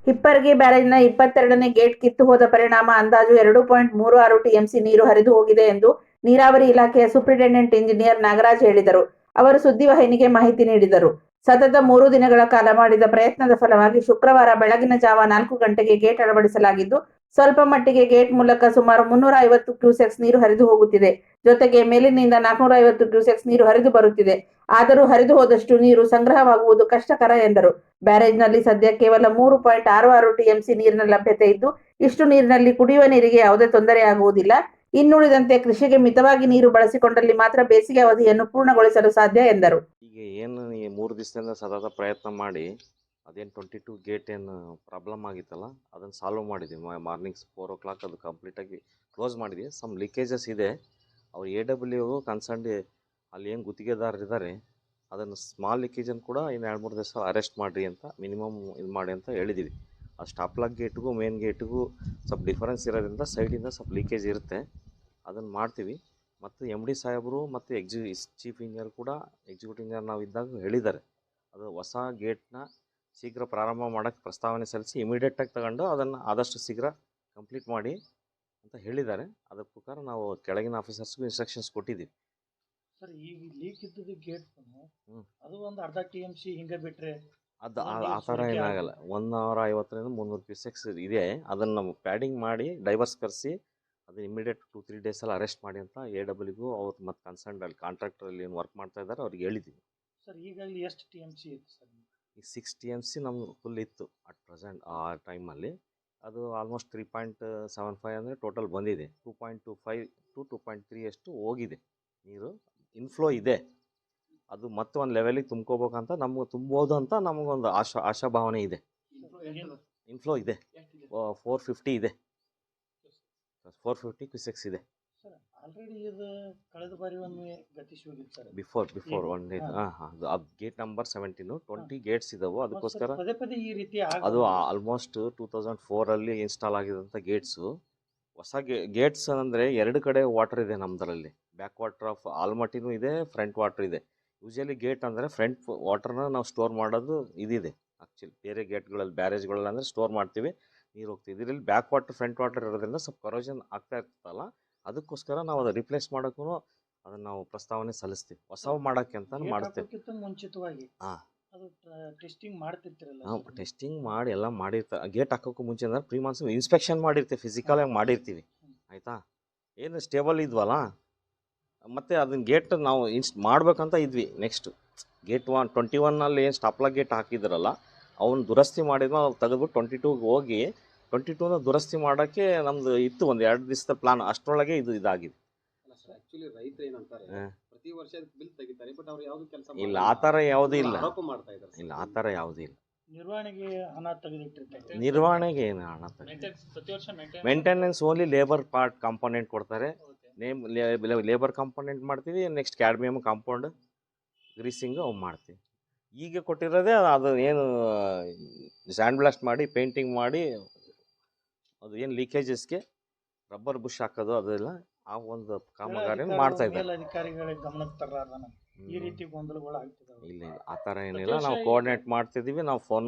Hipparagi ಬ್ಯಾರೇಜ್ನ 22ನೇ gate ಕಿತ್ತು ಹೋದ ಪರಿಣಾಮ ಅಂದಾಜು 2.36 ಟಿಎಂಸಿ ನೀರು ಹರಿದು ಹೋಗಿದೆ ಎಂದು ನೀರಾವರಿ ಇಲಾಖೆಯ ಸೂಪರಿಂಟೆಂಡೆಂಟ್ ಇಂಜಿನಿಯರ್ ನಾಗರಾಜ್ ಹೇಳಿದರು. ಅವರು ಸುದ್ದಿವಾಹಿನಿಗೆ ಮಾಹಿತಿ ನೀಡಿದರು. ಸತತ 3 ದಿನಗಳ ಕಾಲ ಮಾಡಿದ ಪ್ರಯತ್ನದ ಫಲವಾಗಿ ಶುಕ್ರವಾರ ಬೆಳಗಿನ ಜಾವ 4 ಗಂಟೆಗೆ ಗೇಟ್ ಅಳವಡಿಸಲಾಗಿದ್ದು, ಸ್ವಲ್ಪ ಮಟ್ಟಿಗೆ ಗೇಟ್ ಮೂಲಕ ಸುಮಾರು 350 ಕ್ಯೂಸೆಕ್ಸ್ ನೀರು ಹರಿದು ಹೋಗುತ್ತಿದೆ. ಜೊತೆಗೆ ಮೇಲಿನಿಂದ 450 ಕ್ಯೂಸೆಕ್ಸ್ ನೀರು ಹರಿದು ಬರುತ್ತಿದೆ. ಆದರೂ ಹರಿದು ಹೋದಷ್ಟು ನೀರು ಸಂಗ್ರಹವಾಗುವುದು ಕಷ್ಟಕರ ಎಂದರು. ಬ್ಯಾರೇಜ್ನಲ್ಲಿ ಸದ್ಯ ಕೇವಲ 3.66 ಟಿಎಂಸಿ ನೀರಿನ ಲಭ್ಯತೆ ಇದ್ದು, ಇಷ್ಟು ನೀರಿನಲ್ಲಿ ಕುಡಿಯುವ ನೀರಿಗೆ ಯಾವುದೇ ತೊಂದರೆಯಾಗುವುದಿಲ್ಲ. ಇನ್ನುಳಿದಂತೆ ಕೃಷಿಗೆ ಮಿತವಾಗಿ ನೀರು ಬಳಸಿಕೊಂಡಲ್ಲಿ ಮಾತ್ರ ಬೇಸಿಗೆ ಅವಧಿಯನ್ನು ಪೂರ್ಣಗೊಳಿಸಲು ಸಾಧ್ಯ ಎಂದರು. ಈಗ ಏನು 3 ದಿವಸದಿಂದ ಸತತ ಪ್ರಯತ್ನ ಮಾಡಿ ಅದೇನು 22 ಗೇಟ್ ಏನು ಪ್ರಾಬ್ಲಮ್ ಆಗಿತ್ತಲ್ಲ ಅದನ್ನು ಸಾಲ್ವ್ ಮಾಡಿದ್ವಿ. ಮಾರ್ನಿಂಗ್ 4 o'clock ಅದು ಕಂಪ್ಲೀಟಾಗಿ ಕ್ಲೋಸ್ ಮಾಡಿದ್ವಿ. ಸಮ್ ಲೀಕೇಜಸ್ ಇದೆ. ಅವ್ರು AW ಕನ್ಸರ್ನ್ಡ್ ಅಲ್ಲಿ ಏನು ಗುತ್ತಿಗೆದಾರರಿದ್ದಾರೆ ಅದನ್ನು ಸ್ಮಾಲ್ ಲೀಕೇಜನ್ನು ಕೂಡ ಇನ್ನು 2-3 ದಿವಸ ಅರೆಸ್ಟ್ ಮಾಡಿರಿ ಅಂತ ಮಿನಿಮಮ್ ಇದು ಮಾಡಿ ಅಂತ ಹೇಳಿದ್ದೀವಿ. ಆ ಸ್ಟಾಪ್ಲಾಕ್ ಗೇಟ್ಗೂ ಮೇನ್ ಗೇಟ್ಗೂ ಸ್ವಲ್ಪ ಡಿಫರೆನ್ಸ್ ಇರೋದ್ರಿಂದ ಸೈಡಿಂದ ಸ್ವಲ್ಪ ಲೀಕೇಜ್ ಇರುತ್ತೆ. ಅದನ್ನು ಮಾಡ್ತೀವಿ. ಮತ್ತು MD ಸಾಹೇಬರು ಮತ್ತು ಚೀಫ್ ಇಂಜಿನಿಯರ್ ಕೂಡ ಎಕ್ಸಿಕ್ಯೂಟಿವ್ ಇಂಜಿನಿಯರ್ ನಾವು ಇದ್ದಾಗ ಹೇಳಿದ್ದಾರೆ, ಅದು ಹೊಸ ಗೇಟ್ನ ಶೀಘ್ರ ಪ್ರಾರಂಭ ಮಾಡೋಕ್ಕೆ ಪ್ರಸ್ತಾವನೆ ಸಲ್ಲಿಸಿ ಇಮಿಡಿಯೇಟಾಗಿ ತಗೊಂಡು ಅದನ್ನು ಆದಷ್ಟು ಶೀಘ್ರ ಕಂಪ್ಲೀಟ್ ಮಾಡಿ ಅಂತ ಹೇಳಿದ್ದಾರೆ. ಅದರ ಪ್ರಕಾರ ನಾವು ಕೆಳಗಿನ ಆಫೀಸರ್ಸ್ಗೂ ಇನ್ಸ್ಟ್ರಕ್ಷನ್ಸ್ ಕೊಟ್ಟಿದ್ದೀವಿ. ಸರ್, ಈಗ ಲೀಕ್ ಇದ್ದದ್ದು ಗೇಟ್ ಅದು ಒಂದು ಅರ್ಧ ಟಿಎಂಸಿ ಹಿಂಗೆ ಬಿಟ್ಟರೆ ಅದು ಆ ಥರ ಏನಾಗಲ್ಲ. 150ರಿಂದ 300 ಕ್ಯೂಸೆಕ್ಸ್ ಇದೆ. ಅದನ್ನು ನಾವು ಪ್ಯಾಡಿಂಗ್ ಮಾಡಿ ಡೈವರ್ಸ್ ಕರೆಸಿ ಅದು ಇಮಿಡಿಯೇಟ್ 2-3 ಡೇಸಲ್ಲಿ ಅರೆಸ್ಟ್ ಮಾಡಿ ಅಂತ AWಗೂ ಅವ್ರು ಮತ್ತು ಕನ್ಸರ್ನ್ಡ್ ಅಲ್ಲಿ ಕಾಂಟ್ರಾಕ್ಟರಲ್ಲಿ ಏನು ವರ್ಕ್ ಮಾಡ್ತಾ ಇದ್ದಾರೆ ಅವ್ರಿಗೆ ಹೇಳಿದ್ದೀವಿ. ಸರ್, ಈಗಾಗಲೇ ಎಷ್ಟು ಟಿಎಂಸಿ ಇತ್ತು ಸರ್? ಈಗ 6 TMC ನಮ್ಗೆ ಫುಲ್ ಇತ್ತು ಅಟ್ ಪ್ರೆಸೆಂಟ್ ಆ ಟೈಮಲ್ಲಿ. ಅದು ಆಲ್ಮೋಸ್ಟ್ 3.75 ಅಂದರೆ ಟೋಟಲ್ ಬಂದಿದೆ. 2.25 to 2.3 ಅಷ್ಟು ಹೋಗಿದೆ ನೀರು. ಇನ್ಫ್ಲೋ ಇದೆ. ಅದು ಮತ್ತೆ ಒಂದು ಲೆವೆಲಿಗೆ ತುಂಬ್ಕೋಬೇಕಂತ ನಮ್ಗೆ ತುಂಬೋದು ಅಂತ ನಮಗೊಂದು ಆಶಾಭಾವನೆ ಇದೆ. ಇನ್ಫ್ಲೋ ಇದೆ. 450 ಇದೆ. 450 ಕ್ಯೂಸೆಕ್ಸ್ ಇದೆ. ಸರ್, ಆಲ್ರೆಡಿ ಇದು ಕಳೆದ ಬಾರಿ ಒಮ್ಮೆ ಗತಿಸಿ ಹೋಗಿತ್ತು ಸರ್. Before one day. ಅದು ಗೇಟ್ ನಂಬರ್ 17 20 ಗೇಟ್ಸ್ ಇದಾವೆ. ಅದಕ್ಕೋಸ್ಕರ ಪದೇ ಪದೇ ಈ ರೀತಿ ಅದು ಆಲ್ಮೋಸ್ಟ್ 2004 ಇನ್ಸ್ಟಾಲ್ ಆಗಿದಂಥ ಗೇಟ್ಸು. ಹೊಸ ಗೇಟ್ಸ್ ಅಂದರೆ 2 ಕಡೆ ವಾಟರ್ ಇದೆ ನಮ್ಮದರಲ್ಲಿ. ಬ್ಯಾಕ್ ವಾಟರ್ ಆಫ್ ಆಲ್ಮಟ್ಟಿನೂ ಇದೆ, ಫ್ರಂಟ್ ವಾಟರ್ ಇದೆ. ಯೂಶಲಿ ಗೇಟ್ ಅಂದರೆ ಫ್ರಂಟ್ ವಾಟರ್ನ ನಾವು ಸ್ಟೋರ್ ಮಾಡೋದು ಇದಿದೆ. ಆ್ಯಕ್ಚುಲಿ ಬೇರೆ ಗೇಟ್ಗಳಲ್ಲಿ ಬ್ಯಾರೇಜ್ಗಳಲ್ಲಿ ಅಂದರೆ ಸ್ಟೋರ್ ಮಾಡ್ತೀವಿ, ನೀರು ಹೋಗ್ತೀವಿ. ಇದರಲ್ಲಿ ಬ್ಯಾಕ್ ವಾಟರ್ ಫ್ರಂಟ್ ವಾಟರ್ ಇರೋದ್ರಿಂದ ಸ್ವಲ್ಪ ಕರೋಷನ್ ಆಗ್ತಾ ಇರ್ತಲ್ಲ. ಅದಕ್ಕೋಸ್ಕರ ನಾವು ಅದು ರಿಪ್ಲೇಸ್ ಮಾಡೋಕ್ಕೂ ಅದನ್ನು ನಾವು ಪ್ರಸ್ತಾವನೆ ಸಲ್ಲಿಸ್ತೀವಿ. ಹೊಸವು ಮಾಡೋಕ್ಕೆ ಅಂತ ಮಾಡ್ತೀವಿ. ಮುಂಚಿತವಾಗಿ ಅದು ಟೆಸ್ಟಿಂಗ್ ಮಾಡ್ತಿರ್ತೀರಲ್ಲ? ನಾವು ಟೆಸ್ಟಿಂಗ್ ಮಾಡಿ ಎಲ್ಲ ಮಾಡಿರ್ತೀವಿ. ಗೇಟ್ ಹಾಕೋಕ್ಕೂ ಮುಂಚೆ ಅಂದರೆ ಪ್ರೀ ಮಾನ್ಸೂನ್ ಇನ್ಸ್ಪೆಕ್ಷನ್ ಮಾಡಿರ್ತೀವಿ, ಫಿಸಿಕಲಾಗಿ ಮಾಡಿರ್ತೀವಿ. ಆಯಿತಾ? ಏನು ಸ್ಟೇಬಲ್ ಇದ್ವಲ್ಲ, ಮತ್ತು ಅದನ್ನ ಗೇಟ್ ನಾವು ಮಾಡ್ಬೇಕಂತ ಇದ್ವಿ. ನೆಕ್ಸ್ಟು ಗೇಟ್ 21 ಏನು ಸ್ಟಾಪ್ಲಾಕ್ ಗೇಟ್ ಹಾಕಿದ್ರಲ್ಲ ಅವನ್ನ ದುರಸ್ತಿ ಮಾಡಿದ್ವಿ. ನಾವು ತೆಗೆದ್ಬಿಟ್ಟು 22ಗೆ ಹೋಗಿ 22ನ ದುರಸ್ತಿ ಮಾಡೋಕ್ಕೆ ನಮ್ಮದು ಇತ್ತು ಒಂದು 2 ದಿವಸದ ಪ್ಲಾನ್. ಅಷ್ಟರೊಳಗೆ ಇದಾಗಿದೆ. ಆಕ್ಚುಲಿ ರೈತರು ಏನಂತಾರೆ, ಪ್ರತಿ ವರ್ಷ ಬಿಲ್ ತೆಗಿತಾರೆ, ಬಟ್ ಅವ್ರು ಯಾವುದು ಕೆಲಸ ಇಲ್ಲ. ಆ ಥರ ಯಾವುದೂ ಇಲ್ಲ. ಆರೋಪ ಮಾಡ್ತಾ ಇದ್ದಾರೆ. ಇಲ್ಲ, ಆ ಥರ ಯಾವುದೂ ಇಲ್ಲ. ನಿರ್ವಹಣೆಗೆ ಹಣ ತೆಗೆದಿಟ್ಟಿರ್ತಾರೆ. ನಿರ್ವಹಣೆಗೆ ಏನು ಹಣ maintenance only labour part component ಕೊಡ್ತಾರೆ. ಲೇಬರ್ ಕಾಂಪೋನೆಂಟ್ ಮಾಡ್ತೀವಿ. ನೆಕ್ಸ್ಟ್ ಕ್ಯಾಡ್ಮಿಯಮ್ ಕಾಂಪೌಂಡ್ ಗ್ರೀಸಿಂಗು ಅವು ಮಾಡ್ತೀವಿ. ಈಗ ಕೊಟ್ಟಿರೋದೇ ಅದು ಏನು ಸ್ಯಾಂಡ್ ಬ್ಲಾಸ್ಟ್ ಮಾಡಿ ಪೇಂಟಿಂಗ್ ಮಾಡಿ ಅದು ಏನು ಲೀಕೇಜಸ್ಗೆ ರಬ್ಬರ್ ಬುಷ್ ಹಾಕೋದು ಅದೆಲ್ಲ ಆ ಒಂದು ಕಾಮಗಾರಿ ಮಾಡ್ತಾ ಇದ್ದಾರೆ. ಅಧಿಕಾರಿಗಳಿಗೆ ಗಮನಕ್ಕೆ ತರಲಾರ್ದ ಈ ರೀತಿ ಗೊಂದಲಗಳು ಆಗ್ತಿದ್ದಾವೆ. ಇಲ್ಲ, ಆ ಥರ ಏನಿಲ್ಲ. ನಾವು ಕೋಆರ್ಡಿನೇಟ್ ಮಾಡ್ತಿದ್ದೀವಿ. ನಾವು ಫೋನ್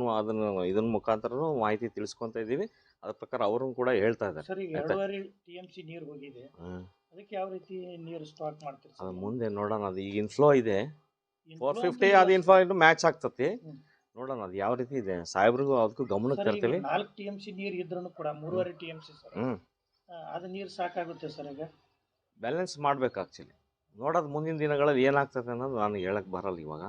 ಇದನ್ನ ಮುಖಾಂತರ ಮಾಹಿತಿ ತಿಳಿಸ್ಕೊತಾ ಇದ್ದೀವಿ. ಅದ್ರ ಪ್ರಕಾರ ಅವರು ಕೂಡ ಹೇಳ್ತಾ ಇದ್ದಾರೆ. ಸರ್, ಈಗ 2.5 TMC ನೀರು ಹೋಗಿದೆ, ಅದಕ್ಕೆ ಯಾವ ರೀತಿ ನೀರು ಸ್ಟಾಕ್ ಮಾಡ್ತೀರಿ? ಅದು ಮುಂದೆ ನೋಡೋಣ. ಅದು ಈಗ ಇನ್ಫ್ಲೋ ಇದೆ 450. ಅದು ಇನ್ಫ್ಲೋ ಮ್ಯಾಚ್ ಆಗ್ತತಿ. ನೋಡೋಣ ಅದು ಯಾವ ರೀತಿ ಇದೆ. ಸಾಹೇಬ್ರಿಗೂ ಅದಕ್ಕೂ ಗಮನಕ್ಕೆ ತರ್ತೀವಿ. 4 TMC ನೀರು ಇದ್ರೂ ಕೂಡ 3.5 TMC ಸರ್, ಅದು ನೀರು ಸಾಕಾಗುತ್ತೆ ಸರ್? ಈಗ ಬ್ಯಾಲೆನ್ಸ್ ಮಾಡ್ಬೇಕು ಆ್ಯಕ್ಚುಲಿ. ನೋಡೋದು ಮುಂದಿನ ದಿನಗಳಲ್ಲಿ ಏನಾಗ್ತದೆ ಅನ್ನೋದು ನನಗೆ ಹೇಳಕ್ಕೆ ಬರಲ್ಲ ಇವಾಗ.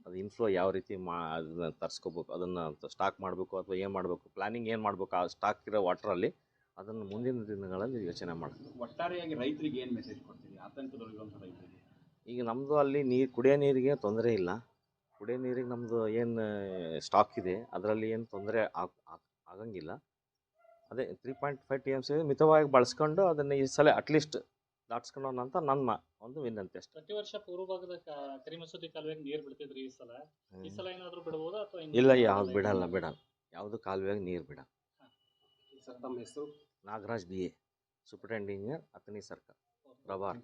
ಅದು ಇನ್ಫ್ಲೋ ಯಾವ ರೀತಿ ಅದನ್ನ ತರಿಸ್ಕೋಬೇಕು, ಅದನ್ನು ಸ್ಟಾಕ್ ಮಾಡಬೇಕು ಅಥವಾ ಏನು ಮಾಡಬೇಕು, ಪ್ಲಾನಿಂಗ್ ಏನು ಮಾಡಬೇಕು ಆ ಸ್ಟಾಕ್ ಇರೋ ವಾಟ್ರಲ್ಲಿ, ಅದನ್ನು ಮುಂದಿನ ದಿನಗಳಲ್ಲಿ ಯೋಚನೆ ಮಾಡಬೇಕು. ಒಟ್ಟಾರೆಯಾಗಿ ರೈತರಿಗೆ ಏನು ಮೆಸೇಜ್ ಕೊಡ್ತೀವಿ, ಆತಂಕದೊಳಗಿರುವಂಥ ರೈತರಿಗೆ? ಈಗ ನಮ್ಮದು ಅಲ್ಲಿ ಕುಡಿಯೋ ನೀರಿಗೆ ತೊಂದರೆ ಇಲ್ಲ. ಕುಡಿಯೋ ನೀರಿಗೆ ನಮ್ಮದು ಏನು ಸ್ಟಾಕ್ ಇದೆ ಅದರಲ್ಲಿ ಏನು ತೊಂದರೆ ಆಗಂಗಿಲ್ಲ. ಅದೇ 3.5 TMC ಮಿತವಾಗಿ ಬಳಸ್ಕೊಂಡು ಅದನ್ನು ಈ ಸಲ ಅಟ್ಲೀಸ್ಟ್ ದಾಟ್ಸ್ಕೊಳ್ಳೋಣ ಅಂತ ನನ್ನ ಒಂದು ವಿನಂತಿ ಅಷ್ಟೇ. ಪ್ರತಿ ವರ್ಷ ಪೂರ್ವ ಭಾಗದ ಕರಿಮಸೂತಿ ಕಾಲುವೆಗೆ ನೀರು ಬಿಡ್ತಿದ್ರಿ, ಈ ಸಲ ಏನಾದರೂ ಬಿಡಬಹುದಾ ಅಥವಾ ಇಲ್ಲ? ಯಾವ್ದು ಬಿಡಲ್ಲ. ಯಾವುದು ಕಾಲುವೆಗೆ ನೀರು ಬಿಡಲ್ಲ. ಸರ್, ತಮ್ಮ ಹೆಸರು? Nagaraj BA, superintendent engineer, Athani circle, ಪ್ರಭಾರ್.